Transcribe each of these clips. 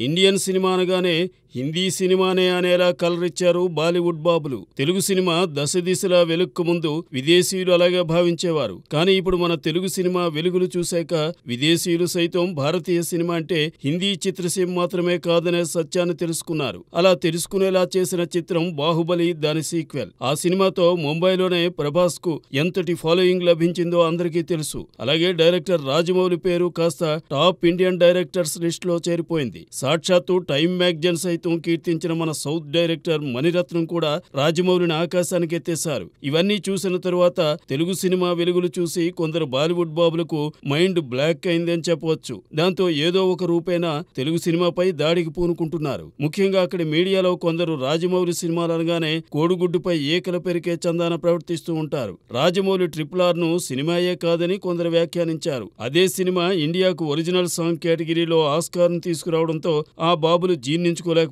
Indian cinema అనగానే హిందీ సినిమానే అనేలా కలరిచ్చారు బాలీవుడ్ బాబులు. తెలుగు సినిమా దశ దిశలా వెలుక్కు ముందు విదేశీయులు అలాగే భావించేవారు. కానీ ఇప్పుడు మన తెలుగు సినిమా వెలుగులు చూశాక విదేశీయులు సైతం భారతీయ సినిమా అంటే హిందీ చిత్రసీమ మాత్రమే కాదనే సత్యాన్ని తెలుసుకున్నారు. అలా తెలుసుకునేలా చేసిన చిత్రం బాహుబలి, దాని సీక్వెల్. ఆ సినిమాతో ముంబైలోనే ప్రభాస్ కు ఎంతటి ఫాలోయింగ్ లభించిందో అందరికీ తెలుసు. అలాగే డైరెక్టర్ రాజమౌళి పేరు కాస్త టాప్ ఇండియన్ డైరెక్టర్స్ లిస్ట్ లో చేరిపోయింది. సాక్షాత్తు టైమ్ మ్యాగజైన్ సైతం కీర్తించిన మన సౌత్ డైరెక్టర్ మణిరత్నం కూడా రాజమౌళిని ఆకాశానికి ఎత్తేశారు. ఇవన్నీ చూసిన తరువాత తెలుగు సినిమా వెలుగులు చూసి కొందరు బాలీవుడ్ బాబులకు మైండ్ బ్లాక్ అయిందని చెప్పవచ్చు. దాంతో ఏదో ఒక రూపేణా తెలుగు సినిమాపై దాడికి పూనుకుంటున్నారు. ముఖ్యంగా అక్కడి మీడియాలో కొందరు రాజమౌళి సినిమాలు అనగానే కోడిగుడ్డుపై ఏకల పెరికే చందాన ప్రవర్తిస్తూ ఉంటారు. రాజమౌళి RRR ను సినిమాయే కాదని కొందరు వ్యాఖ్యానించారు. అదే సినిమా ఇండియాకు ఒరిజినల్ సాంగ్ కేటగిరీలో ఆస్కార్ను తీసుకురావడంతో ఆ బాబులు జీర్ణించుకోలేకపోయారు.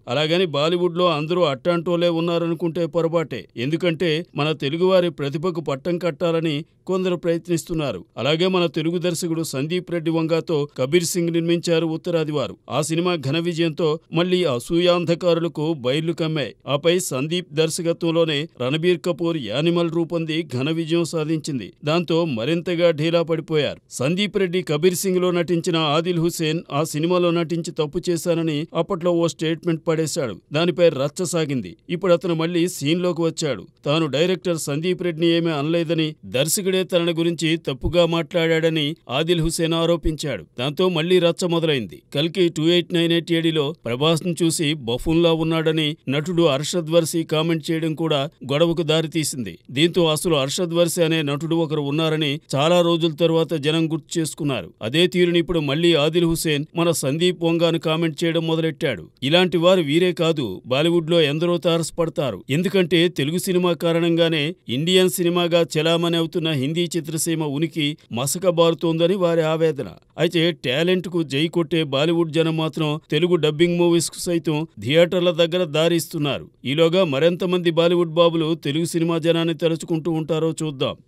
అలాగని బాలీవుడ్ లో అందరూ అట్టాంటోలే ఉన్నారనుకుంటే పొరపాటే. ఎందుకంటే మన తెలుగువారి ప్రతిభకు పట్టం కట్టాలని కొందరు ప్రయత్నిస్తున్నారు. అలాగే మన తెలుగు దర్శకుడు సందీప్ రెడ్డి వంగాతో కబీర్ సింగ్ నిర్మించారు ఉత్తరాది వారు. ఆ సినిమా ఘన విజయంతో మళ్లీ అసూయాంధకారులకు బైర్లు కమ్మాయి. ఆపై సందీప్ దర్శకత్వంలోనే రణబీర్ కపూర్ యానిమల్ రూపొంది ఘన విజయం సాధించింది. దాంతో మరింతగా ఢీలా పడిపోయారు. సందీప్ రెడ్డి కబీర్ సింగ్ లో నటించిన ఆదిల్ హుసేన్ ఆ సినిమాలో నటించి తప్పు చేశానని అప్పట్లో ఓ స్టేట్మెంట్ పడేశాడు. దానిపై రచ్చ సాగింది. ఇప్పుడు అతను మళ్లీ సీన్ లోకి వచ్చాడు. తాను డైరెక్టర్ సందీప్ రెడ్డిని ఏమీ అనలేదని, దర్శకుడే తనని గురించి తప్పుగా మాట్లాడాడని ఆదిల్ హుసేన్ ఆరోపించాడు. దాంతో మళ్లీ రచ్చ మొదలైంది. కల్కి 2898 ప్రభాస్ ను చూసి బఫూన్లా ఉన్నాడని నటుడు అర్షద్ వర్సి కామెంట్ చేయడం కూడా గొడవకు దారితీసింది. దీంతో అసలు అర్షద్ వర్సి అనే నటుడు ఒకరు ఉన్నారని చాలా రోజుల తరువాత జనం గుర్తు చేసుకున్నారు. అదే తీరుని ఇప్పుడు మళ్లీ ఆదిల్ హుసేన్ మన సందీప్ వంగాను కామెంట్ చేయడం మొదలెట్టాడు. ఇలాంటి వారు వీరే కాదు, బాలీవుడ్ లో ఎందరో తారసపడతారు. ఎందుకంటే తెలుగు సినిమా కారణంగానే ఇండియన్ సినిమాగా చెలామణి అవుతున్న హిందీ చిత్రసీమ ఉనికి మసకబారుతోందని వారి ఆవేదన. అయితే టాలెంట్ కు జై కొట్టే బాలీవుడ్ జనం మాత్రం తెలుగు డబ్బింగ్ మూవీస్ కు సైతం థియేటర్ల దగ్గర దారిస్తున్నారు. ఈలోగా మరెంతమంది బాలీవుడ్ బాబులు తెలుగు సినిమా జనాన్ని తలుచుకుంటూ ఉంటారో చూద్దాం.